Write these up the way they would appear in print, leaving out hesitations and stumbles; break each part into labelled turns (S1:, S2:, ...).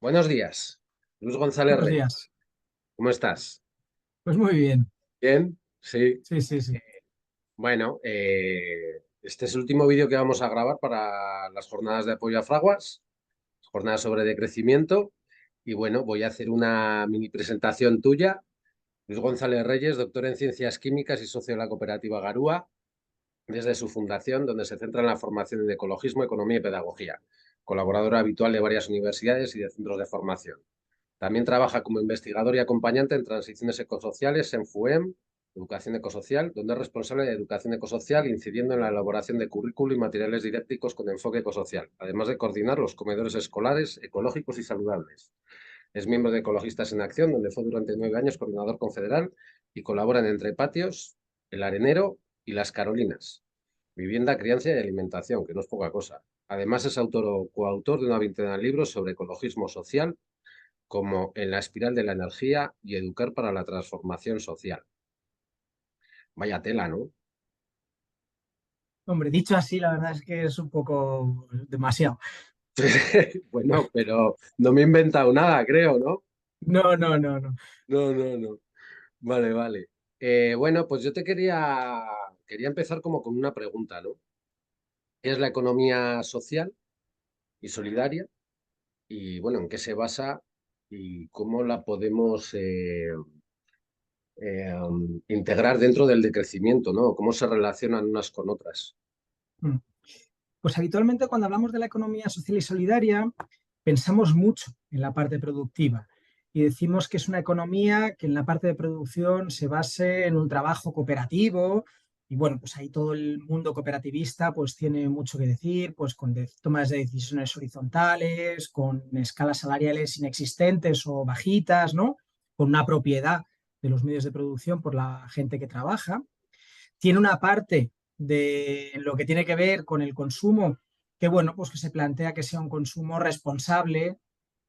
S1: Buenos días, Luis González
S2: Buenos
S1: Reyes.
S2: días.
S1: ¿Cómo estás?
S2: Pues muy bien.
S1: ¿Bien? Sí.
S2: Sí, sí, sí.
S1: Bueno, este es el último vídeo que vamos a grabar para las jornadas de apoyo a Fraguas, jornadas sobre decrecimiento. Y bueno, voy a hacer una mini presentación tuya. Luis González Reyes, doctor en Ciencias Químicas y socio de la cooperativa Garúa, desde su fundación, donde se centra en la formación en ecologismo, economía y pedagogía. Colaborador habitual de varias universidades y de centros de formación. También trabaja como investigador y acompañante en transiciones ecosociales en FUEM, Educación Ecosocial, donde es responsable de educación ecosocial, incidiendo en la elaboración de currículo y materiales didácticos con enfoque ecosocial, además de coordinar los comedores escolares ecológicos y saludables. Es miembro de Ecologistas en Acción, donde fue durante 9 años coordinador confederal y colabora en Entre Patios, El Arenero y Las Carolinas. Vivienda, crianza y alimentación, que no es poca cosa. Además, es autor o coautor de una veintena de libros sobre ecologismo social, como En la espiral de la energía y Educar para la transformación social. Vaya tela, ¿no?
S2: Hombre, dicho así, la verdad es que es un poco demasiado.
S1: Bueno, pero no me he inventado nada, creo, ¿no?
S2: No, no, no, no.
S1: No, no, no. Vale, vale. Bueno, pues yo quería empezar como con una pregunta, ¿no? ¿Qué es la economía social y solidaria? Y bueno, ¿en qué se basa y cómo la podemos integrar dentro del decrecimiento, ¿no? ¿Cómo se relacionan unas con otras?
S2: Mm. Pues habitualmente cuando hablamos de la economía social y solidaria, pensamos mucho en la parte productiva y decimos que es una economía que en la parte de producción se base en un trabajo cooperativo y bueno, pues ahí todo el mundo cooperativista pues tiene mucho que decir, pues con tomas de decisiones horizontales, con escalas salariales inexistentes o bajitas, ¿no? Con una propiedad de los medios de producción por la gente que trabaja. Tiene una parte de lo que tiene que ver con el consumo, que bueno, pues que se plantea que sea un consumo responsable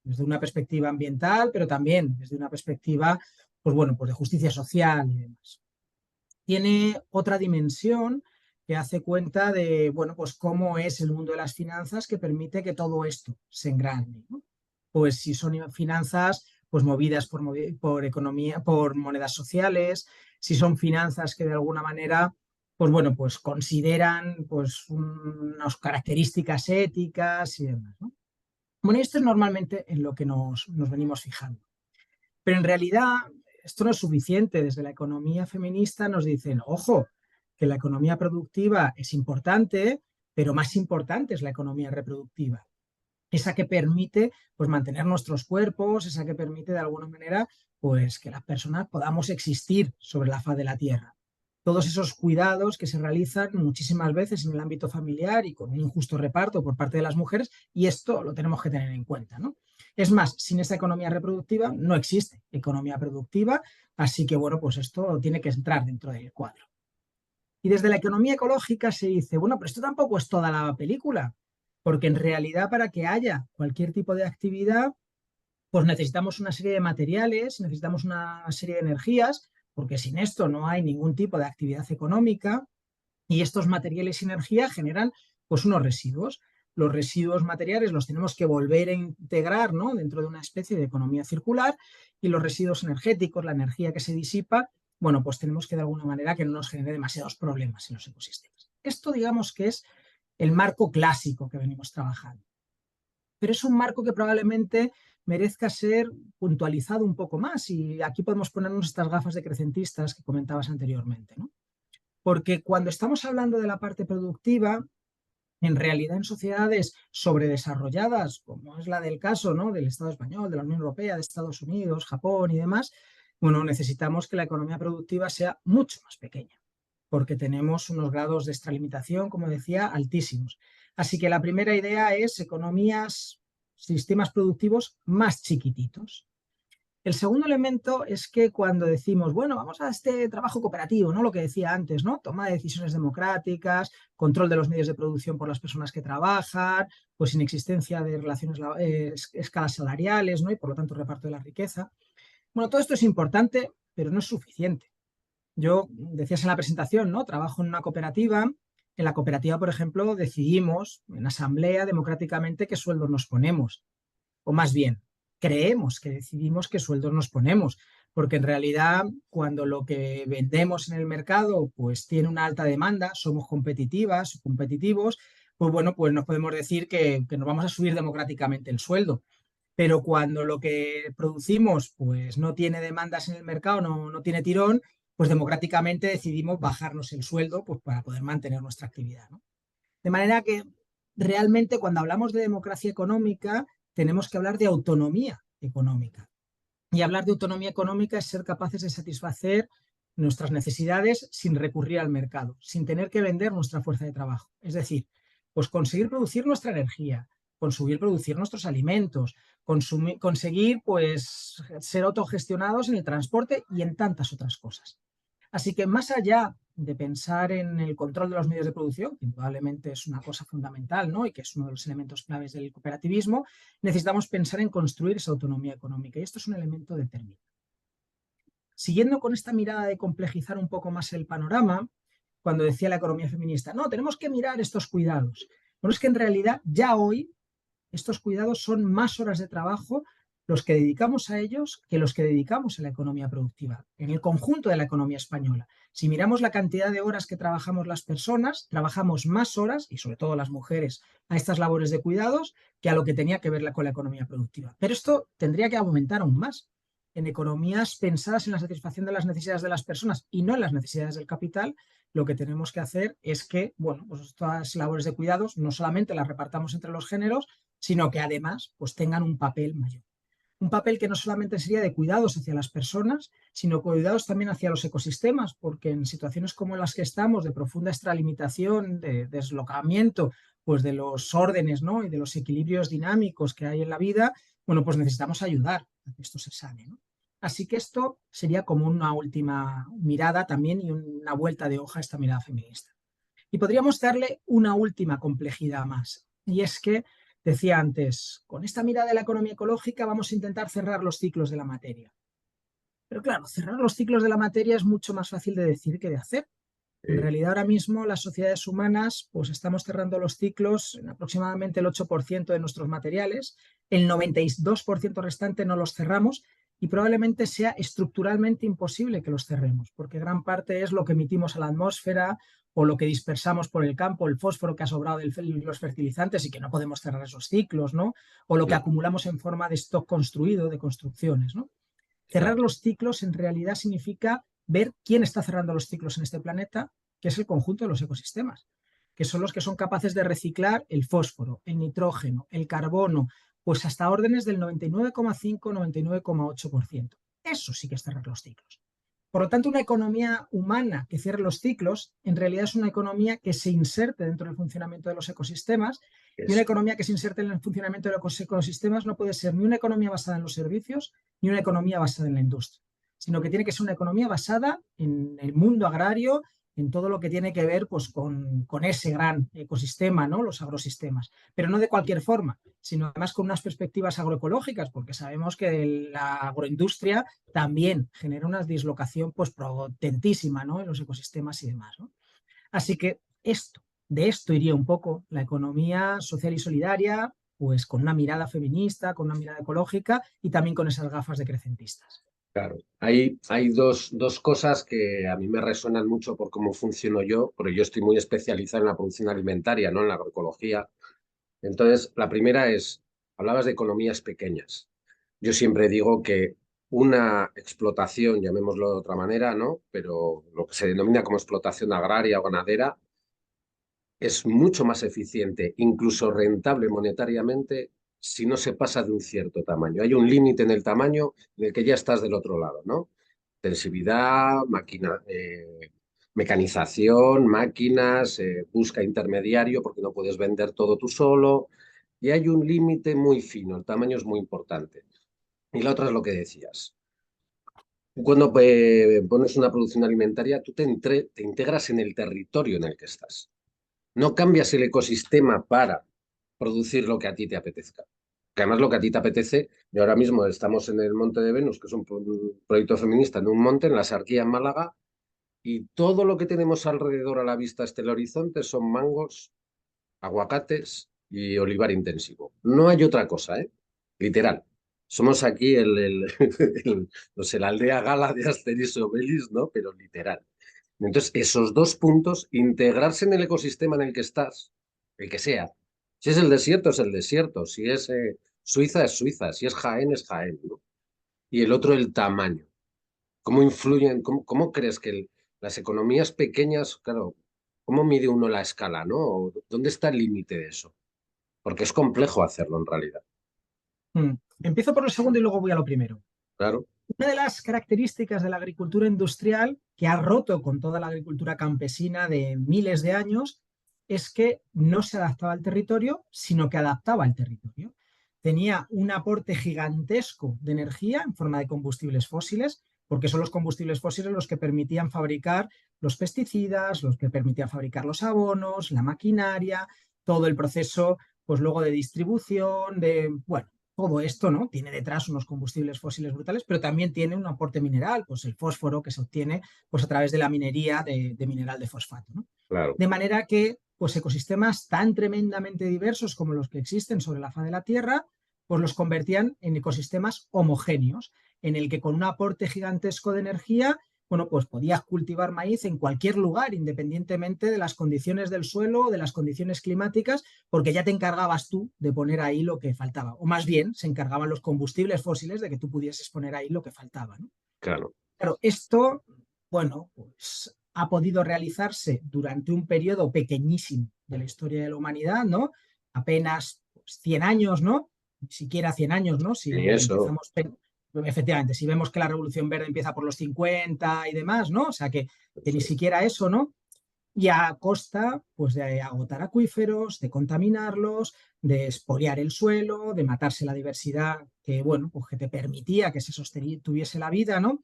S2: desde una perspectiva ambiental, pero también desde una perspectiva, pues bueno, pues de justicia social y demás. Tiene otra dimensión que hace cuenta de, bueno, pues cómo es el mundo de las finanzas que permite que todo esto se engrane, ¿no? Pues si son finanzas pues movidas por economía, por monedas sociales, si son finanzas que de alguna manera pues bueno, pues consideran pues unas características éticas y demás, ¿no? Bueno, esto es normalmente en lo que nos venimos fijando. Pero en realidad esto no es suficiente. Desde la economía feminista nos dicen, ojo, que la economía productiva es importante, pero más importante es la economía reproductiva. Esa que permite pues, mantener nuestros cuerpos, esa que permite de alguna manera pues, que las personas podamos existir sobre la faz de la Tierra. Todos esos cuidados que se realizan muchísimas veces en el ámbito familiar y con un injusto reparto por parte de las mujeres, y esto lo tenemos que tener en cuenta, ¿no? Es más, sin esa economía reproductiva no existe economía productiva, así que bueno, pues esto tiene que entrar dentro del cuadro. Y desde la economía ecológica se dice, bueno, pero esto tampoco es toda la película, porque en realidad para que haya cualquier tipo de actividad, pues necesitamos una serie de materiales, necesitamos una serie de energías, porque sin esto no hay ningún tipo de actividad económica y estos materiales y energía generan pues unos residuos. Los residuos materiales los tenemos que volver a integrar, ¿no?, dentro de una especie de economía circular, y los residuos energéticos, la energía que se disipa, bueno, pues tenemos que de alguna manera que no nos genere demasiados problemas en los ecosistemas. Esto digamos que es el marco clásico que venimos trabajando, pero es un marco que probablemente merezca ser puntualizado un poco más, y aquí podemos ponernos estas gafas de crecentistas que comentabas anteriormente, ¿no? Porque cuando estamos hablando de la parte productiva, en realidad en sociedades sobredesarrolladas, como es la del caso, ¿no?, del Estado español, de la Unión Europea, de Estados Unidos, Japón y demás, bueno, necesitamos que la economía productiva sea mucho más pequeña, porque tenemos unos grados de extralimitación, como decía, altísimos. Así que la primera idea es economías, sistemas productivos más chiquititos. El segundo elemento es que cuando decimos, bueno, vamos a este trabajo cooperativo, ¿no? Lo que decía antes, ¿no? Toma de decisiones democráticas, control de los medios de producción por las personas que trabajan, pues inexistencia de relaciones, escalas salariales, ¿no? Y por lo tanto reparto de la riqueza. Bueno, todo esto es importante, pero no es suficiente. Yo, decías en la presentación, ¿no? Trabajo en una cooperativa. En la cooperativa, por ejemplo, decidimos en asamblea democráticamente qué sueldos nos ponemos. O más bien, creemos que decidimos qué sueldos nos ponemos, porque en realidad cuando lo que vendemos en el mercado pues tiene una alta demanda, somos competitivas o competitivos, pues bueno, pues nos podemos decir que nos vamos a subir democráticamente el sueldo. Pero cuando lo que producimos pues no tiene demandas en el mercado, no tiene tirón, pues democráticamente decidimos bajarnos el sueldo pues para poder mantener nuestra actividad, ¿no? De manera que realmente cuando hablamos de democracia económica tenemos que hablar de autonomía económica. Y hablar de autonomía económica es ser capaces de satisfacer nuestras necesidades sin recurrir al mercado, sin tener que vender nuestra fuerza de trabajo. Es decir, pues conseguir producir nuestra energía, conseguir producir nuestros alimentos, conseguir pues ser autogestionados en el transporte y en tantas otras cosas. Así que más allá de pensar en el control de los medios de producción, que indudablemente es una cosa fundamental, ¿no? Y que es uno de los elementos claves del cooperativismo, necesitamos pensar en construir esa autonomía económica. Y esto es un elemento determinante. Siguiendo con esta mirada de complejizar un poco más el panorama, cuando decía la economía feminista, no, tenemos que mirar estos cuidados. Bueno, es que en realidad ya hoy estos cuidados son más horas de trabajo los que dedicamos a ellos que los que dedicamos a la economía productiva, en el conjunto de la economía española. Si miramos la cantidad de horas que trabajamos las personas, trabajamos más horas, y sobre todo las mujeres, a estas labores de cuidados que a lo que tenía que ver con la economía productiva. Pero esto tendría que aumentar aún más. En economías pensadas en la satisfacción de las necesidades de las personas y no en las necesidades del capital, lo que tenemos que hacer es que, bueno, pues estas labores de cuidados no solamente las repartamos entre los géneros, sino que además pues tengan un papel mayor. Un papel que no solamente sería de cuidados hacia las personas, sino cuidados también hacia los ecosistemas, porque en situaciones como las que estamos, de profunda extralimitación, de deslocamiento, pues de los órdenes, ¿no? Y de los equilibrios dinámicos que hay en la vida, bueno, pues necesitamos ayudar a que esto se sane, ¿no? Así que esto sería como una última mirada también y una vuelta de hoja a esta mirada feminista. Y podríamos darle una última complejidad más, y es que decía antes, con esta mirada de la economía ecológica vamos a intentar cerrar los ciclos de la materia. Pero claro, cerrar los ciclos de la materia es mucho más fácil de decir que de hacer. En realidad ahora mismo las sociedades humanas pues estamos cerrando los ciclos en aproximadamente el 8% de nuestros materiales, el 92% restante no los cerramos y probablemente sea estructuralmente imposible que los cerremos, porque gran parte es lo que emitimos a la atmósfera o lo que dispersamos por el campo, el fósforo que ha sobrado de los fertilizantes y que no podemos cerrar esos ciclos, ¿no? O lo que acumulamos en forma de stock construido, de construcciones, ¿no? Cerrar los ciclos en realidad significa ver quién está cerrando los ciclos en este planeta, que es el conjunto de los ecosistemas, que son los que son capaces de reciclar el fósforo, el nitrógeno, el carbono, pues hasta órdenes del 99,5-99,8%. Eso sí que es cerrar los ciclos. Por lo tanto, una economía humana que cierre los ciclos, en realidad es una economía que se inserte dentro del funcionamiento de los ecosistemas, y una economía que se inserte en el funcionamiento de los ecosistemas no puede ser ni una economía basada en los servicios ni una economía basada en la industria, sino que tiene que ser una economía basada en el mundo agrario, en todo lo que tiene que ver pues, con ese gran ecosistema, ¿no? Los agrosistemas, pero no de cualquier forma, sino además con unas perspectivas agroecológicas, porque sabemos que la agroindustria también genera una dislocación pues, potentísima, ¿no? En los ecosistemas y demás, ¿no? Así que de esto iría un poco la economía social y solidaria, pues con una mirada feminista, con una mirada ecológica y también con esas gafas de crecentistas.
S1: Claro, hay dos cosas que a mí me resuenan mucho por cómo funciono yo, porque yo estoy muy especializado en la producción alimentaria, no en la agroecología. Entonces, la primera es, hablabas de economías pequeñas. Yo siempre digo que una explotación, llamémoslo de otra manera, ¿no? Pero lo que se denomina como explotación agraria o ganadera es mucho más eficiente, incluso rentable monetariamente, si no se pasa de un cierto tamaño. Hay un límite en el tamaño en el que ya estás del otro lado, ¿no? Intensividad, mecanización, máquinas, busca intermediario porque no puedes vender todo tú solo. Y hay un límite muy fino, el tamaño es muy importante. Y la otra es lo que decías. Cuando pones una producción alimentaria, tú te integras en el territorio en el que estás. No cambias el ecosistema para producir lo que a ti te apetezca. Que además lo que a ti te apetece, y ahora mismo estamos en el Monte de Venus, que es un proyecto feminista en un monte, en la Sarquía, en Málaga, y todo lo que tenemos alrededor a la vista hasta el horizonte son mangos, aguacates y olivar intensivo. No hay otra cosa, ¿eh? Literal. Somos aquí no sé, la aldea gala de Asterix y Obelix, ¿no? Pero literal. Entonces, esos dos puntos, integrarse en el ecosistema en el que estás, el que sea. Si es el desierto, es el desierto. Si es Suiza, es Suiza. Si es Jaén, es Jaén, ¿no? Y el otro, el tamaño. ¿Cómo influyen? ¿Cómo crees que las economías pequeñas, claro, cómo mide uno la escala, ¿no? ¿O ¿dónde está el límite de eso? Porque es complejo hacerlo en realidad.
S2: Mm. Empiezo por lo segundo y luego voy a lo primero.
S1: Claro,
S2: Una de las características de la agricultura industrial que ha roto con toda la agricultura campesina de miles de años es que no se adaptaba al territorio, sino que adaptaba al territorio. Tenía un aporte gigantesco de energía en forma de combustibles fósiles, porque son los combustibles fósiles los que permitían fabricar los pesticidas, los que permitían fabricar los abonos, la maquinaria, todo el proceso, pues luego de distribución, de, bueno, todo esto, ¿no? Tiene detrás unos combustibles fósiles brutales, pero también tiene un aporte mineral, pues el fósforo que se obtiene pues, a través de la minería de mineral de fosfato, ¿no?
S1: claro.
S2: De manera que pues, ecosistemas tan tremendamente diversos como los que existen sobre la faz de la Tierra, pues los convertían en ecosistemas homogéneos, en el que con un aporte gigantesco de energía, bueno, pues podías cultivar maíz en cualquier lugar, independientemente de las condiciones del suelo o de las condiciones climáticas, porque ya te encargabas tú de poner ahí lo que faltaba. O más bien, se encargaban los combustibles fósiles de que tú pudieses poner ahí lo que faltaba, ¿no?
S1: Claro.
S2: Claro, esto, bueno, pues ha podido realizarse durante un periodo pequeñísimo de la historia de la humanidad, ¿no? Apenas pues, 100 años, ¿no? Ni siquiera 100 años, ¿no?
S1: Y
S2: Si
S1: eso,
S2: empezamos, efectivamente, si vemos que la Revolución Verde empieza por los 50 y demás, ¿no? O sea, que ni
S1: eso es.
S2: siquiera eso, ¿no? Y a costa pues, de agotar acuíferos, de contaminarlos, de expoliar el suelo, de matarse la diversidad que, bueno, pues que te permitía que se tuviese la vida, ¿no?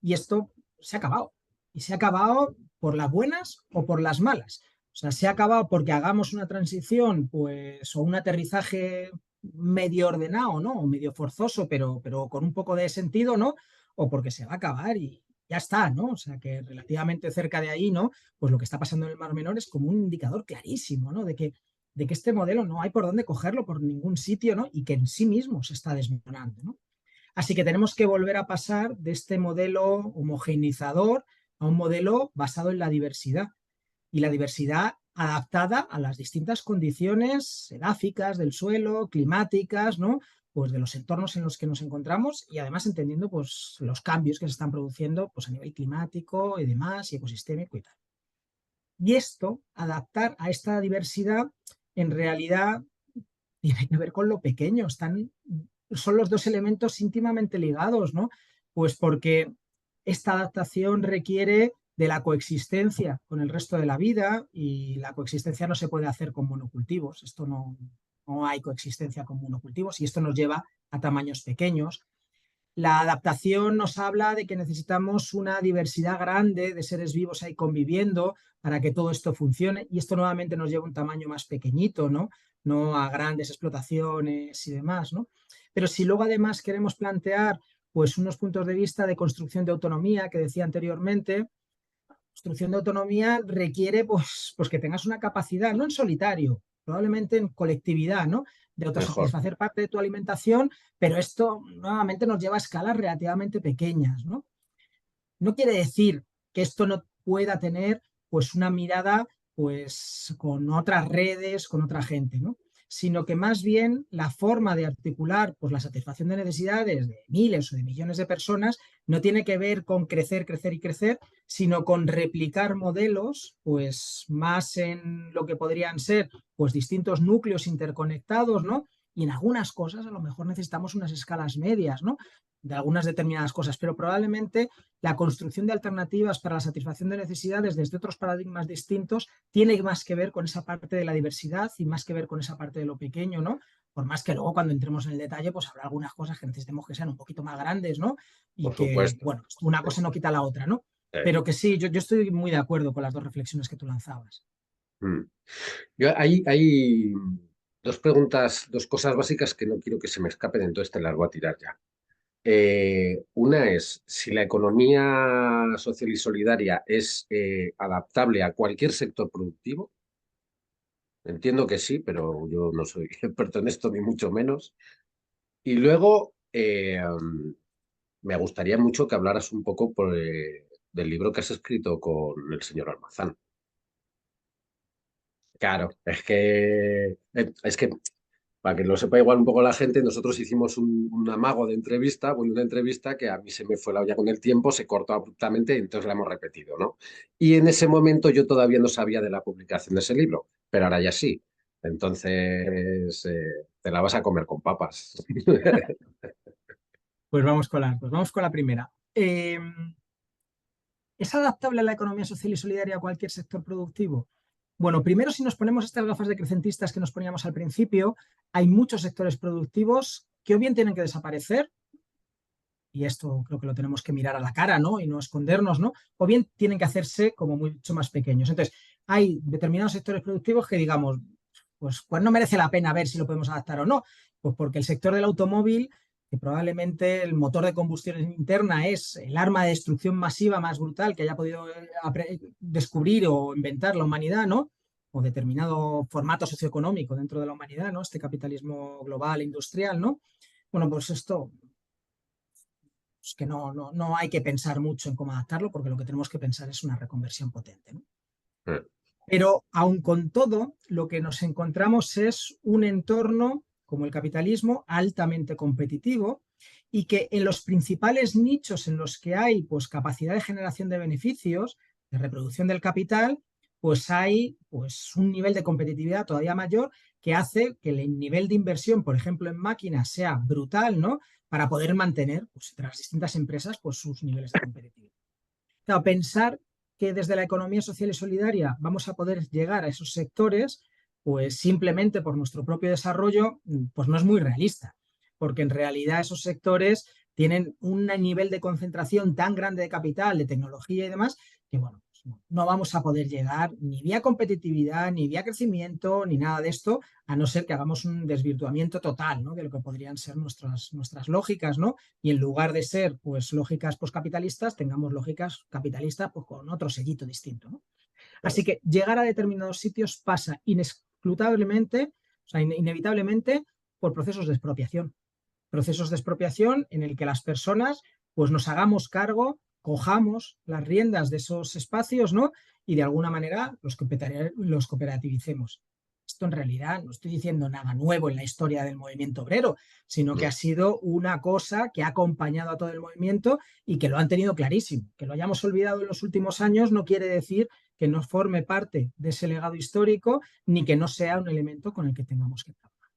S2: Y esto se ha acabado. Y se ha acabado por las buenas o por las malas. O sea, se ha acabado porque hagamos una transición, pues, o un aterrizaje medio ordenado, ¿no? O medio forzoso, pero con un poco de sentido, ¿no? O porque se va a acabar y ya está, ¿no? O sea, que relativamente cerca de ahí, ¿no? Pues lo que está pasando en el Mar Menor es como un indicador clarísimo, ¿no? De que este modelo no hay por dónde cogerlo por ningún sitio, ¿no? Y que en sí mismo se está desmoronando, ¿no? Así que tenemos que volver a pasar de este modelo homogeneizador a un modelo basado en la diversidad y la diversidad adaptada a las distintas condiciones edáficas del suelo, climáticas, ¿no? Pues de los entornos en los que nos encontramos y además entendiendo pues, los cambios que se están produciendo pues, a nivel climático y demás, y ecosistémico y tal. Y esto, adaptar a esta diversidad, en realidad tiene que ver con lo pequeño, son los dos elementos íntimamente ligados, ¿no? Pues porque esta adaptación requiere de la coexistencia con el resto de la vida y la coexistencia no se puede hacer con monocultivos, no hay coexistencia con monocultivos y esto nos lleva a tamaños pequeños. La adaptación nos habla de que necesitamos una diversidad grande de seres vivos ahí conviviendo para que todo esto funcione y esto nuevamente nos lleva a un tamaño más pequeñito, ¿no? No a grandes explotaciones y demás, ¿no? Pero si luego además queremos plantear pues unos puntos de vista de construcción de autonomía que decía anteriormente, construcción de autonomía requiere pues que tengas una capacidad, no en solitario, probablemente en colectividad, ¿no? De
S1: Mejor.
S2: autosatisfacer parte de tu alimentación, pero esto nuevamente nos lleva a escalas relativamente pequeñas, ¿no? No quiere decir que esto no pueda tener pues una mirada pues con otras redes, con otra gente, ¿no? Sino que más bien la forma de articular pues la satisfacción de necesidades de miles o de millones de personas no tiene que ver con crecer, crecer y crecer, sino con replicar modelos pues más en lo que podrían ser pues distintos núcleos interconectados, ¿no? Y en algunas cosas a lo mejor necesitamos unas escalas medias, ¿no? De algunas determinadas cosas, pero probablemente la construcción de alternativas para la satisfacción de necesidades desde otros paradigmas distintos tiene más que ver con esa parte de la diversidad y más que ver con esa parte de lo pequeño, ¿no? Por más que luego cuando entremos en el detalle, pues habrá algunas cosas que necesitemos que sean un poquito más grandes, ¿no? Y
S1: Por
S2: que,
S1: supuesto.
S2: bueno, una cosa no quita la otra, ¿no?
S1: Eh,
S2: Pero que sí, yo estoy muy de acuerdo con las dos reflexiones que tú lanzabas.
S1: mm. Hay dos preguntas, dos cosas básicas que no quiero que se me escapen, entonces te las voy a tirar ya. Una es si la economía social y solidaria es adaptable a cualquier sector productivo. Entiendo que sí, pero yo no soy experto en esto, ni mucho menos. Y luego, me gustaría mucho que hablaras un poco del libro que has escrito con el señor Almazán. Claro, es que para que lo sepa igual un poco la gente, nosotros hicimos un amago de entrevista, bueno, una entrevista que a mí se me fue la olla con el tiempo, se cortó abruptamente y entonces la hemos repetido, ¿no? Y en ese momento yo todavía no sabía de la publicación de ese libro, pero ahora ya sí. Entonces, te la vas a comer con papas.
S2: Pues vamos con la primera. ¿Es adaptable a la economía social y solidaria a cualquier sector productivo? Bueno, primero, si nos ponemos estas gafas decrecentistas que nos poníamos al principio, hay muchos sectores productivos que o bien tienen que desaparecer, y esto creo que lo tenemos que mirar a la cara, ¿no? Y no escondernos, ¿no? O bien tienen que hacerse como mucho más pequeños. Entonces, hay determinados sectores productivos que digamos, pues no merece la pena ver si lo podemos adaptar o no. Pues porque el sector del automóvil, que probablemente el motor de combustión interna es el arma de destrucción masiva más brutal que haya podido descubrir o inventar la humanidad, ¿no? O determinado formato socioeconómico dentro de la humanidad, ¿no? Este capitalismo global e industrial, ¿no? Bueno, pues esto pues que no hay que pensar mucho en cómo adaptarlo, porque lo que tenemos que pensar es una reconversión potente, ¿no? Pero aun con todo, lo que nos encontramos es un entorno como el capitalismo altamente competitivo y que en los principales nichos en los que hay pues, capacidad de generación de beneficios, de reproducción del capital, pues hay pues, un nivel de competitividad todavía mayor que hace que el nivel de inversión, por ejemplo, en máquinas sea brutal, ¿no? Para poder mantener pues, entre las distintas empresas pues, sus niveles de competitividad. Claro, pensar que desde la economía social y solidaria vamos a poder llegar a esos sectores, pues simplemente por nuestro propio desarrollo, pues no es muy realista, porque en realidad esos sectores tienen un nivel de concentración tan grande de capital, de tecnología y demás, que bueno, no vamos a poder llegar ni vía competitividad, ni vía crecimiento, ni nada de esto, a no ser que hagamos un desvirtuamiento total, ¿no? De lo que podrían ser nuestras lógicas, ¿no? Y en lugar de ser pues lógicas poscapitalistas, tengamos lógicas capitalistas pues, con otro sellito distinto, ¿no? Así que llegar a determinados sitios pasa inescrutablemente, o sea, inevitablemente por procesos de expropiación en el que las personas pues nos hagamos cargo, cojamos las riendas de esos espacios, ¿no? Y de alguna manera los cooperativicemos. Esto en realidad no estoy diciendo nada nuevo en la historia del movimiento obrero, sino que ha sido una cosa que ha acompañado a todo el movimiento y que lo han tenido clarísimo. Que lo hayamos olvidado en los últimos años no quiere decir que no forme parte de ese legado histórico ni que no sea un elemento con el que tengamos que trabajar.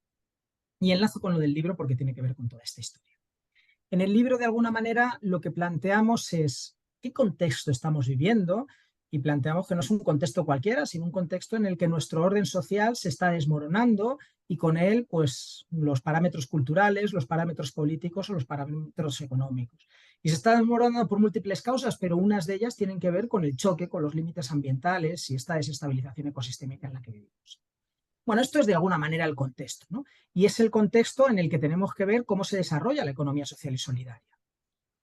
S2: Y enlazo con lo del libro porque tiene que ver con toda esta historia. En el libro, de alguna manera, lo que planteamos es qué contexto estamos viviendo y planteamos que no es un contexto cualquiera, sino un contexto en el que nuestro orden social se está desmoronando y con él, pues, los parámetros culturales, los parámetros políticos o los parámetros económicos. Y se está desmoronando por múltiples causas, pero unas de ellas tienen que ver con el choque con los límites ambientales y esta desestabilización ecosistémica en la que vivimos. Bueno, esto es de alguna manera el contexto, ¿no? Y es el contexto en el que tenemos que ver cómo se desarrolla la economía social y solidaria.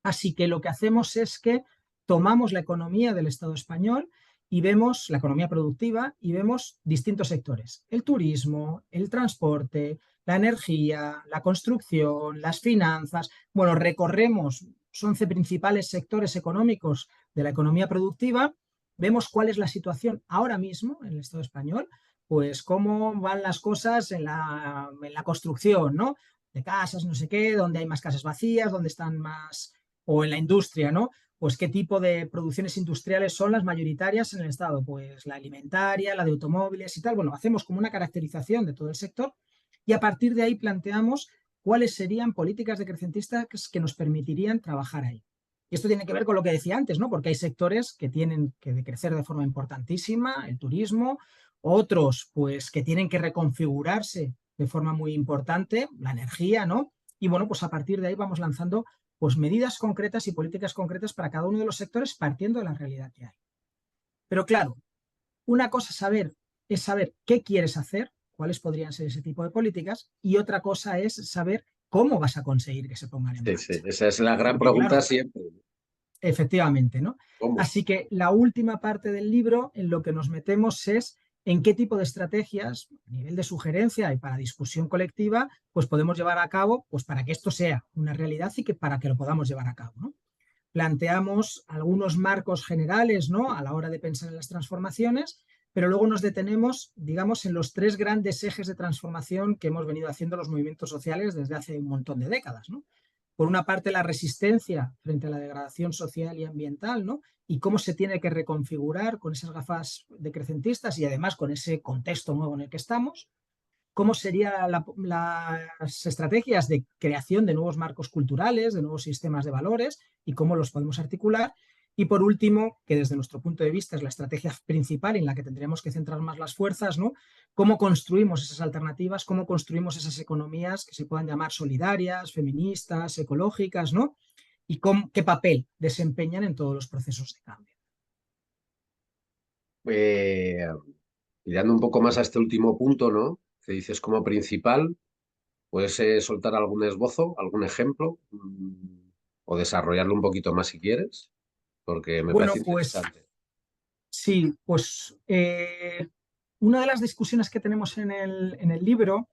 S2: Así que lo que hacemos es que tomamos la economía del Estado español y vemos la economía productiva y vemos distintos sectores. El turismo, el transporte, la energía, la construcción, las finanzas. Bueno, recorremos los 11 principales sectores económicos de la economía productiva, vemos cuál es la situación ahora mismo en el Estado español, pues cómo van las cosas en la construcción, ¿no? De casas, no sé qué, donde hay más casas vacías, donde están más o en la industria, ¿no? Pues qué tipo de producciones industriales son las mayoritarias en el Estado, pues la alimentaria, la de automóviles y tal. Bueno, hacemos como una caracterización de todo el sector y a partir de ahí planteamos cuáles serían políticas decrecentistas que nos permitirían trabajar ahí. Y esto tiene que ver con lo que decía antes, ¿no? Porque hay sectores que tienen que decrecer de forma importantísima, el turismo, otros pues que tienen que reconfigurarse de forma muy importante, la energía, ¿no? Y bueno, pues a partir de ahí vamos lanzando pues medidas concretas y políticas concretas para cada uno de los sectores partiendo de la realidad que hay. Pero claro, una cosa es saber qué quieres hacer, cuáles podrían ser ese tipo de políticas, y otra cosa es saber cómo vas a conseguir que se pongan en
S1: Sí, sí,
S2: marcha.
S1: esa es la gran
S2: Porque
S1: pregunta
S2: claro,
S1: siempre.
S2: efectivamente, ¿no?
S1: ¿Cómo?
S2: Así que la última parte del libro en lo que nos metemos es en qué tipo de estrategias, a nivel de sugerencia y para discusión colectiva, pues podemos llevar a cabo, pues para que esto sea una realidad y que para que lo podamos llevar a cabo, ¿no? Planteamos algunos marcos generales, ¿no?, a la hora de pensar en las transformaciones, pero luego nos detenemos, digamos, en los tres grandes ejes de transformación que hemos venido haciendo los movimientos sociales desde hace un montón de décadas, ¿no? Por una parte, la resistencia frente a la degradación social y ambiental, ¿no?, y cómo se tiene que reconfigurar con esas gafas decrecentistas y además con ese contexto nuevo en el que estamos. Cómo serían las estrategias de creación de nuevos marcos culturales, de nuevos sistemas de valores y cómo los podemos articular. Y por último, que desde nuestro punto de vista es la estrategia principal en la que tendríamos que centrar más las fuerzas, ¿no?, cómo construimos esas alternativas, cómo construimos esas economías que se puedan llamar solidarias, feministas, ecológicas, ¿no?, y qué papel desempeñan en todos los procesos de cambio.
S1: Eh, Mirando un poco más a este último punto, ¿no? Que dices como principal, puedes soltar algún esbozo, algún ejemplo, o desarrollarlo un poquito más si quieres, porque me
S2: Bueno,
S1: parece
S2: pues
S1: interesante.
S2: sí, pues una de las discusiones que tenemos en el libro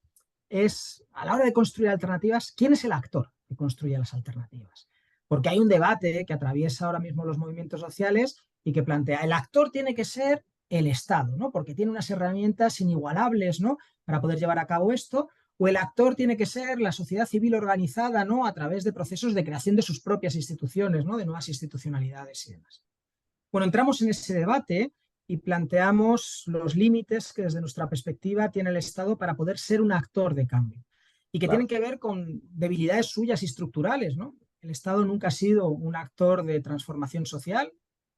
S2: es, a la hora de construir alternativas, ¿quién es el actor que construye las alternativas? Porque hay un debate que atraviesa ahora mismo los movimientos sociales y que plantea, el actor tiene que ser el Estado, ¿no?, porque tiene unas herramientas inigualables, ¿no?, para poder llevar a cabo esto, o el actor tiene que ser la sociedad civil organizada, ¿no?, a través de procesos de creación de sus propias instituciones, ¿no?, de nuevas institucionalidades y demás. Bueno, entramos en ese debate y planteamos los límites que desde nuestra perspectiva tiene el Estado para poder ser un actor de cambio y que tienen
S1: Claro,
S2: que ver con debilidades suyas y estructurales, ¿no? El Estado nunca ha sido un actor de transformación social,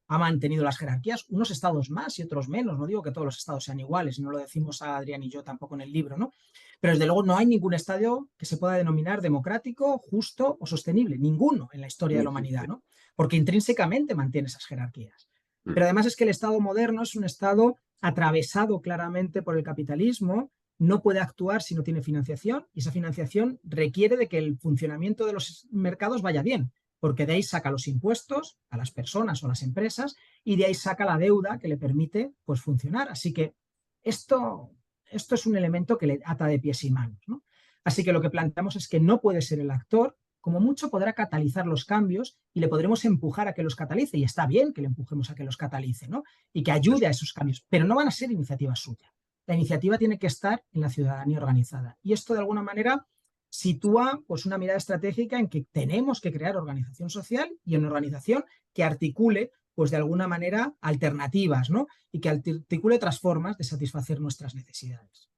S2: ha mantenido las jerarquías, unos estados más y otros menos, no digo que todos los estados sean iguales, no lo decimos a Adrián y yo tampoco en el libro, ¿no? Pero desde luego no hay ningún estado que se pueda denominar democrático, justo o sostenible, ninguno en la historia de
S1: no
S2: la humanidad,
S1: existe.
S2: ¿no? Porque intrínsecamente mantiene esas jerarquías.
S1: Mm.
S2: Pero además es que el Estado moderno es un Estado atravesado claramente por el capitalismo, no puede actuar si no tiene financiación y esa financiación requiere de que el funcionamiento de los mercados vaya bien, porque de ahí saca los impuestos a las personas o a las empresas y de ahí saca la deuda que le permite, pues, funcionar. Así que esto es un elemento que le ata de pies y manos, ¿no? Así que lo que planteamos es que no puede ser el actor, como mucho podrá catalizar los cambios y le podremos empujar a que los catalice, y está bien que le empujemos a que los catalice, ¿no?, y que ayude a esos cambios, pero no van a ser iniciativa suya. La iniciativa tiene que estar en la ciudadanía organizada. Y esto, de alguna manera, sitúa, pues, una mirada estratégica en que tenemos que crear organización social y una organización que articule, pues, de alguna manera, alternativas, ¿no?, y que articule otras formas de satisfacer nuestras necesidades.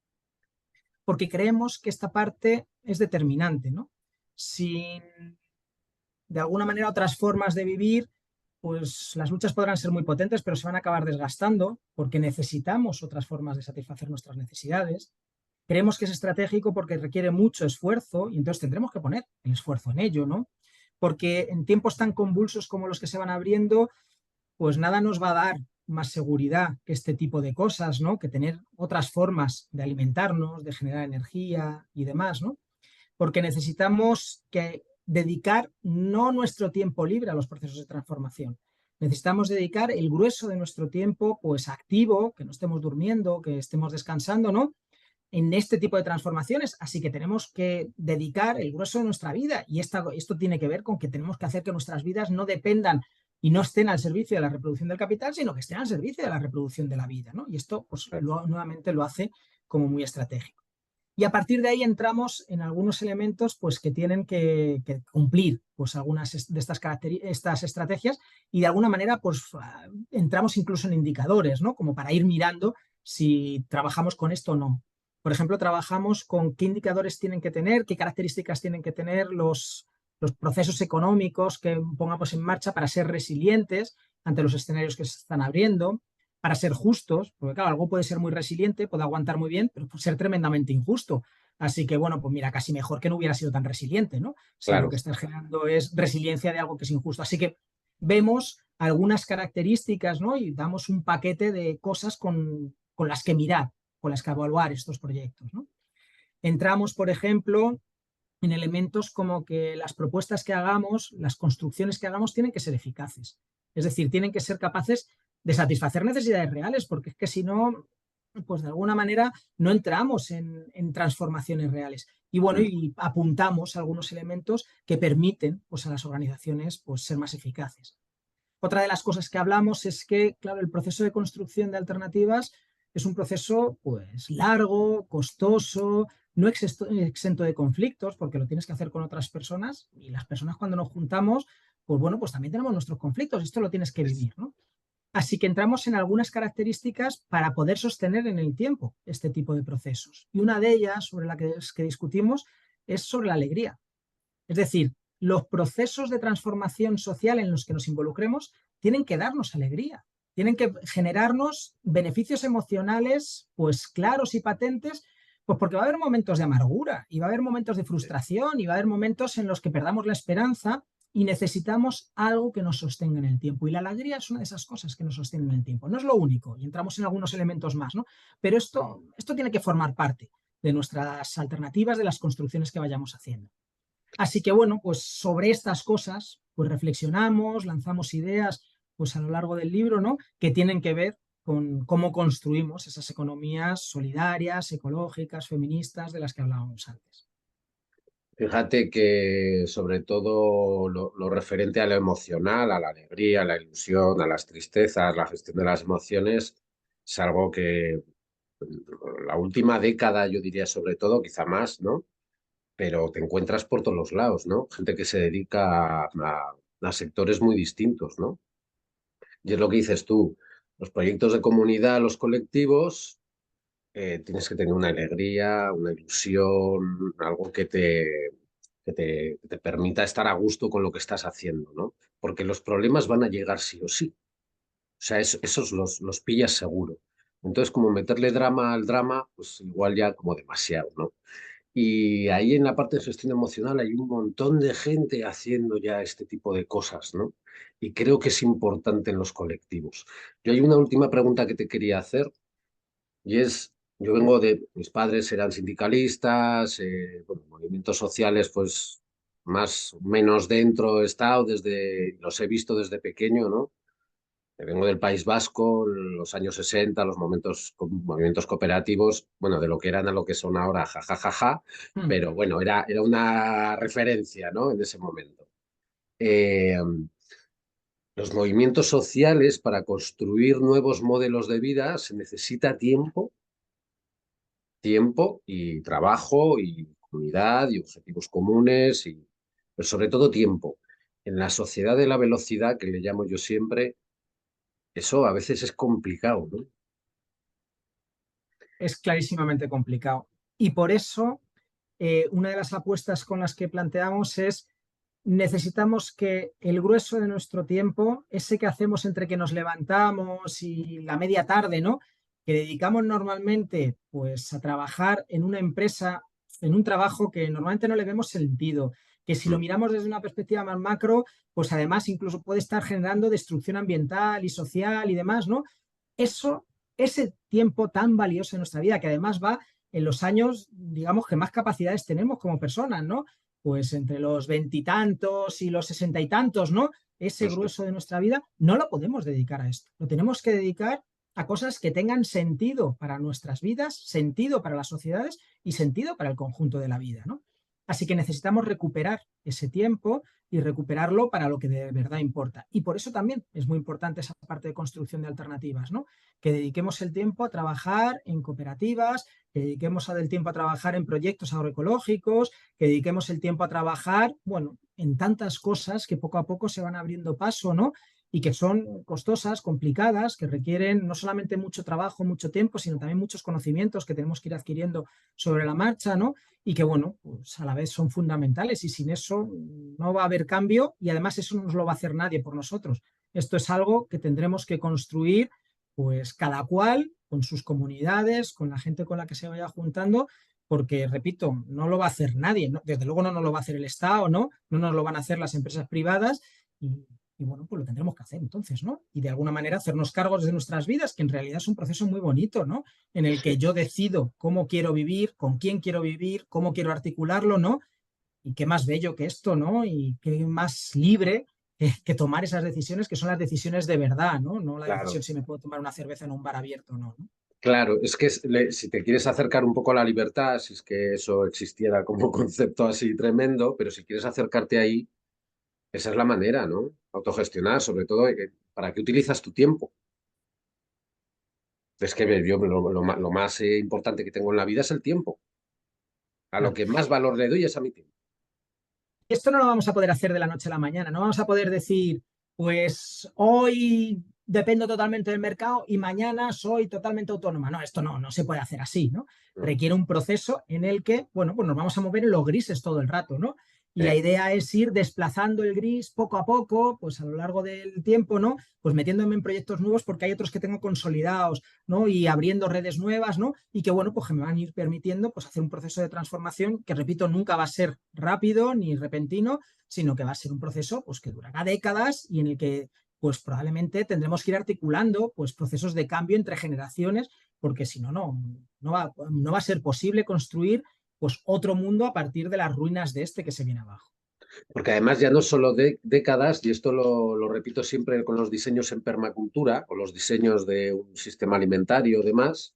S2: Porque creemos que esta parte es determinante, ¿no? Sin, de alguna manera, otras formas de vivir, pues las luchas podrán ser muy potentes, pero se van a acabar desgastando porque necesitamos otras formas de satisfacer nuestras necesidades. Creemos que es estratégico porque requiere mucho esfuerzo y entonces tendremos que poner el esfuerzo en ello, ¿no? Porque en tiempos tan convulsos como los que se van abriendo, pues nada nos va a dar más seguridad que este tipo de cosas, ¿no?, que tener otras formas de alimentarnos, de generar energía y demás, ¿no? Porque necesitamos dedicar no nuestro tiempo libre a los procesos de transformación. Necesitamos dedicar el grueso de nuestro tiempo, pues, activo, que no estemos durmiendo, que estemos descansando, ¿no?, en este tipo de transformaciones. Así que tenemos que dedicar el grueso de nuestra vida y esto tiene que ver con que tenemos que hacer que nuestras vidas no dependan y no estén al servicio de la reproducción del capital, sino que estén al servicio de la reproducción de la vida, ¿no? Y esto, pues, nuevamente lo hace como muy estratégico. Y a partir de ahí entramos en algunos elementos, pues, que tienen que cumplir, pues, algunas de estas estrategias y de alguna manera, pues, entramos incluso en indicadores, ¿no?, como para ir mirando si trabajamos con esto o no. Por ejemplo, trabajamos con qué indicadores tienen que tener, qué características tienen que tener los procesos económicos que pongamos en marcha para ser resilientes ante los escenarios que se están abriendo, para ser justos, porque claro, algo puede ser muy resiliente, puede aguantar muy bien, pero puede ser tremendamente injusto. Así que, bueno, pues mira, casi mejor que no hubiera sido tan resiliente, ¿no? Si lo
S1: Claro.
S2: que estás generando es resiliencia de algo que es injusto. Así que vemos algunas características, ¿no?, y damos un paquete de cosas con las que mirar, con las que evaluar estos proyectos, ¿no? Entramos, por ejemplo, en elementos como que las propuestas que hagamos, las construcciones que hagamos tienen que ser eficaces. Es decir, tienen que ser capaces de satisfacer necesidades reales, porque es que si no, pues de alguna manera no entramos en transformaciones reales. Y bueno, y apuntamos algunos elementos que permiten pues, a las organizaciones pues, ser más eficaces. Otra de las cosas que hablamos es que, claro, el proceso de construcción de alternativas es un proceso pues largo, costoso, no exento de conflictos, porque lo tienes que hacer con otras personas y las personas cuando nos juntamos, pues bueno, pues también tenemos nuestros conflictos, esto lo tienes que vivir, ¿no? Así que entramos en algunas características para poder sostener en el tiempo este tipo de procesos. Y una de ellas, sobre la que discutimos, es sobre la alegría. Es decir, los procesos de transformación social en los que nos involucremos tienen que darnos alegría, tienen que generarnos beneficios emocionales pues claros y patentes, pues porque va a haber momentos de amargura y va a haber momentos de frustración y va a haber momentos en los que perdamos la esperanza y necesitamos algo que nos sostenga en el tiempo. Y la alegría es una de esas cosas que nos sostienen en el tiempo. No es lo único, y entramos en algunos elementos más, ¿no? Pero esto tiene que formar parte de nuestras alternativas, de las construcciones que vayamos haciendo. Así que bueno, pues sobre estas cosas, pues reflexionamos, lanzamos ideas, pues a lo largo del libro, ¿no? Que tienen que ver con cómo construimos esas economías solidarias, ecológicas, feministas, de las que hablábamos antes.
S1: Fíjate que sobre todo lo referente a lo emocional, a la alegría, a la ilusión, a las tristezas, la gestión de las emociones, es algo que la última década, yo diría sobre todo, quizá más, ¿no? Pero te encuentras por todos los lados, ¿no? Gente que se dedica a sectores muy distintos, ¿no? Y es lo que dices tú, los proyectos de comunidad, los colectivos, tienes que tener una alegría, una ilusión, algo que te permita estar a gusto con lo que estás haciendo, ¿no? Porque los problemas van a llegar sí o sí. O sea, esos los pillas seguro. Entonces, como meterle drama al drama, pues igual ya como demasiado, ¿no? Y ahí en la parte de gestión emocional hay un montón de gente haciendo ya este tipo de cosas, ¿no? Y creo que es importante en los colectivos. Yo hay una última pregunta que te quería hacer y es, yo vengo de, mis padres eran sindicalistas, bueno, movimientos sociales, pues más o menos dentro he estado desde, los he visto desde pequeño, ¿no? Vengo del País Vasco, los años 60, los movimientos cooperativos, bueno, de lo que eran a lo que son ahora, jajajaja,
S2: Hmm.
S1: pero bueno, era una referencia, ¿no? En ese momento. Eh, los movimientos sociales, para construir nuevos modelos de vida, se necesita tiempo y trabajo y comunidad y objetivos comunes, pero sobre todo tiempo. En la sociedad de la velocidad, que le llamo yo siempre, eso a veces es complicado, ¿no?
S2: Es clarísimamente complicado. Y por eso, una de las apuestas con las que planteamos es necesitamos que el grueso de nuestro tiempo, ese que hacemos entre que nos levantamos y la media tarde, ¿no? Que dedicamos normalmente pues a trabajar en una empresa, en un trabajo que normalmente no le vemos sentido, que si lo
S1: Mm.
S2: miramos desde una perspectiva más macro, pues además incluso puede estar generando destrucción ambiental y social y demás, ¿no? Eso, ese tiempo tan valioso en nuestra vida, que además va en los años, digamos, que más capacidades tenemos como personas, ¿no? Pues entre los veintitantos y los sesenta y tantos, ¿no? Ese
S1: Eso es.
S2: grueso de nuestra vida no lo podemos dedicar a esto. Lo tenemos que dedicar a cosas que tengan sentido para nuestras vidas, sentido para las sociedades y sentido para el conjunto de la vida, ¿no? Así que necesitamos recuperar ese tiempo y recuperarlo para lo que de verdad importa. Y por eso también es muy importante esa parte de construcción de alternativas, ¿no? Que dediquemos el tiempo a trabajar en cooperativas, que dediquemos el tiempo a trabajar en proyectos agroecológicos, que dediquemos el tiempo a trabajar, bueno, en tantas cosas que poco a poco se van abriendo paso, ¿no? Y que son costosas, complicadas, que requieren no solamente mucho trabajo, mucho tiempo, sino también muchos conocimientos que tenemos que ir adquiriendo sobre la marcha, ¿no? Y que, bueno, pues a la vez son fundamentales y sin eso no va a haber cambio y además eso no nos lo va a hacer nadie por nosotros. Esto es algo que tendremos que construir, pues cada cual con sus comunidades, con la gente con la que se vaya juntando, porque, repito, no lo va a hacer nadie, ¿no? Desde luego no nos lo va a hacer el Estado, ¿no? No nos lo van a hacer las empresas privadas y bueno, pues lo tendremos que hacer entonces, ¿no? Y de alguna manera hacernos cargos de nuestras vidas, que en realidad es un proceso muy bonito, ¿no? En el que
S1: Sí.
S2: yo decido cómo quiero vivir, con quién quiero vivir, cómo quiero articularlo, ¿no? Y qué más bello que esto, ¿no? Y qué más libre que tomar esas decisiones que son las decisiones de verdad, ¿no? No la
S1: Claro.
S2: decisión si me puedo tomar una cerveza en un bar abierto, no, ¿no?
S1: Claro, es que si te quieres acercar un poco a la libertad, si es que eso existiera como concepto así tremendo, pero si quieres acercarte ahí, esa es la manera, ¿no? Autogestionar, sobre todo, ¿para qué utilizas tu tiempo? Es que yo lo más importante que tengo en la vida es el tiempo. A lo
S2: Claro.
S1: que más valor le doy es a mi tiempo.
S2: Esto no lo vamos a poder hacer de la noche a la mañana, no vamos a poder decir, pues hoy dependo totalmente del mercado y mañana soy totalmente autónoma. No, esto no se puede hacer así, ¿no?
S1: Mm.
S2: Requiere un proceso en el que, bueno, pues nos vamos a mover en los grises todo el rato, ¿no? Y la
S1: Eh,
S2: idea es ir desplazando el gris poco a poco, pues a lo largo del tiempo, ¿no? Pues metiéndome en proyectos nuevos porque hay otros que tengo consolidados, ¿no? Y abriendo redes nuevas, ¿no? Y que, bueno, pues que me van a ir permitiendo pues hacer un proceso de transformación que, repito, nunca va a ser rápido ni repentino, sino que va a ser un proceso pues que durará décadas y en el que pues probablemente tendremos que ir articulando pues procesos de cambio entre generaciones, porque si no, no va a ser posible construir pues otro mundo a partir de las ruinas de este que se viene abajo.
S1: Porque además ya no solo de décadas, y esto lo repito siempre con los diseños en permacultura o los diseños de un sistema alimentario o demás,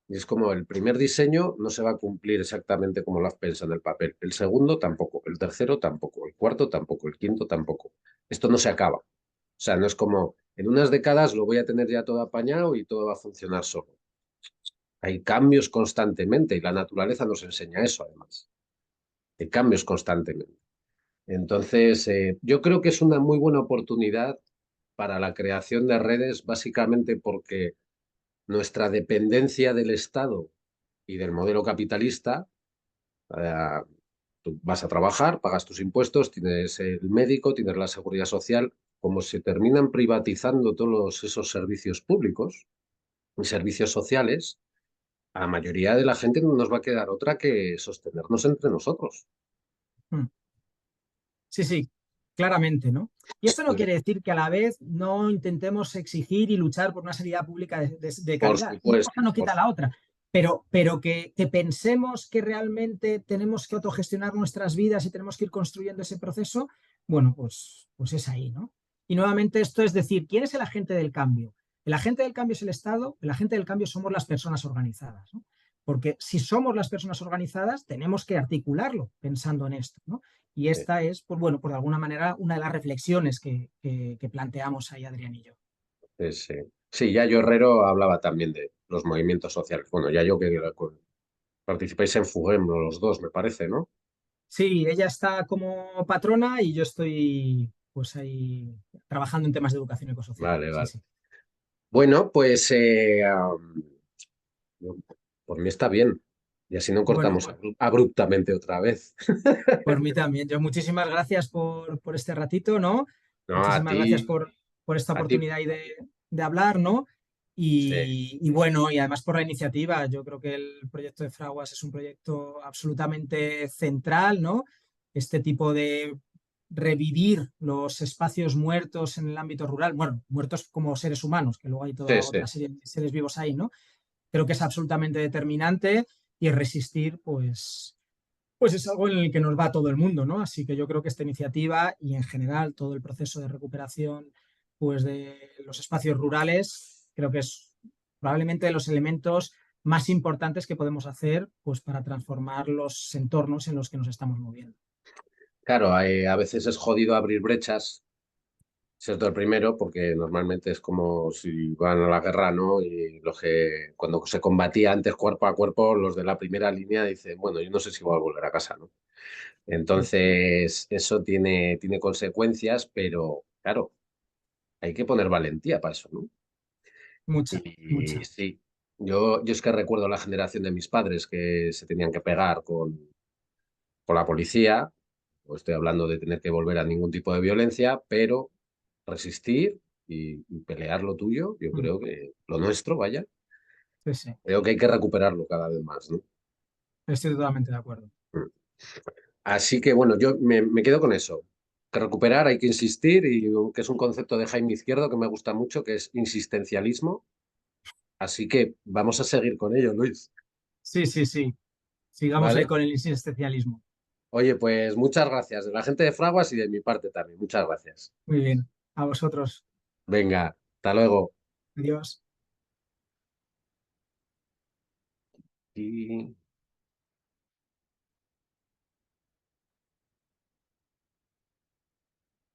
S1: y es como el primer diseño no se va a cumplir exactamente como lo has pensado en el papel, el segundo tampoco, el tercero tampoco, el cuarto tampoco, el quinto tampoco. Esto no se acaba. O sea, no es como en unas décadas lo voy a tener ya todo apañado y todo va a funcionar solo. Hay cambios constantemente y la naturaleza nos enseña eso además. Hay cambios constantemente. Entonces, yo creo que es una muy buena oportunidad para la creación de redes, básicamente porque nuestra dependencia del Estado y del modelo capitalista, eh, tú vas a trabajar, pagas tus impuestos, tienes el médico, tienes la seguridad social, como se terminan privatizando todos esos servicios públicos y servicios sociales, a la mayoría de la gente no nos va a quedar otra que sostenernos entre nosotros.
S2: Mm. Sí, sí, claramente, ¿no? Y esto no quiere decir que a la vez no intentemos exigir y luchar por una sanidad pública de
S1: Por
S2: calidad. Una
S1: supuesto,
S2: cosa no
S1: por
S2: quita la otra, pero que pensemos que realmente tenemos que autogestionar nuestras vidas y tenemos que ir construyendo ese proceso, bueno, pues es ahí, ¿no? Y nuevamente esto es decir, ¿quién es el agente del cambio? El agente del cambio es el Estado, el agente del cambio somos las personas organizadas, ¿no? Porque si somos las personas organizadas, tenemos que articularlo pensando en esto, ¿no? Y
S1: supuesto.
S2: esta es, pues bueno, por alguna manera, una de las reflexiones que planteamos ahí Adrián y yo.
S1: Sí. Sí, Yayo Herrero hablaba también de los movimientos sociales. Bueno, Yayo que participáis en FUGEM, ¿no? Los dos, me parece, ¿no?
S2: Sí, ella está como patrona y yo estoy pues ahí trabajando en temas de educación ecosocial.
S1: Vale,
S2: Sí,
S1: vale.
S2: sí.
S1: Bueno, pues por mí está bien. Y así no
S2: Bueno,
S1: cortamos abruptamente otra vez.
S2: por mí también. Yo muchísimas gracias por este ratito, ¿no?
S1: No,
S2: Muchísimas gracias por esta
S1: a ti,
S2: oportunidad y de hablar, ¿no?
S1: sí,
S2: Y bueno, y además por la iniciativa. Yo creo que el proyecto de Fraguas es un proyecto absolutamente central, ¿no? Este tipo de revivir los espacios muertos en el ámbito rural, bueno, muertos como seres humanos, que luego hay
S1: sí,
S2: toda
S1: sí.
S2: otra serie de seres vivos ahí, ¿no? Creo que es absolutamente determinante y resistir, pues es algo en el que nos va todo el mundo, ¿no? Así que yo creo que esta iniciativa y en general todo el proceso de recuperación pues de los espacios rurales, creo que es probablemente de los elementos más importantes que podemos hacer pues para transformar los entornos en los que nos estamos moviendo.
S1: Claro, a veces es jodido abrir brechas, ser el primero, porque normalmente es como si van a la guerra, ¿no? Y los que cuando se combatía antes cuerpo a cuerpo, los de la primera línea dicen, bueno, yo no sé si voy a volver a casa, ¿no?
S2: Sí,
S1: Entonces, eso tiene consecuencias, pero claro, hay que poner valentía para eso, ¿no?
S2: mucha,
S1: Y
S2: mucha.
S1: sí, yo es que recuerdo la generación de mis padres que se tenían que pegar con la policía, no estoy hablando de tener que volver a ningún tipo de violencia, pero resistir y pelear lo tuyo, yo
S2: Mm,
S1: creo que lo nuestro, vaya,
S2: sí, sí,
S1: creo que hay que recuperarlo cada vez más, ¿no?
S2: estoy totalmente de acuerdo.
S1: Mm. Así que bueno, yo me quedo con eso. Que recuperar, hay que insistir, y que es un concepto de Jaime Izquierdo que me gusta mucho, que es insistencialismo. Así que vamos a seguir con ello, Luis.
S2: Sí, sí, sí. Sigamos ahí
S1: ¿Vale?
S2: con el insistencialismo.
S1: Oye, pues muchas gracias de la gente de Fraguas y de mi parte también. Muchas gracias.
S2: Muy bien. A vosotros.
S1: Venga, hasta luego.
S2: Adiós.
S1: Y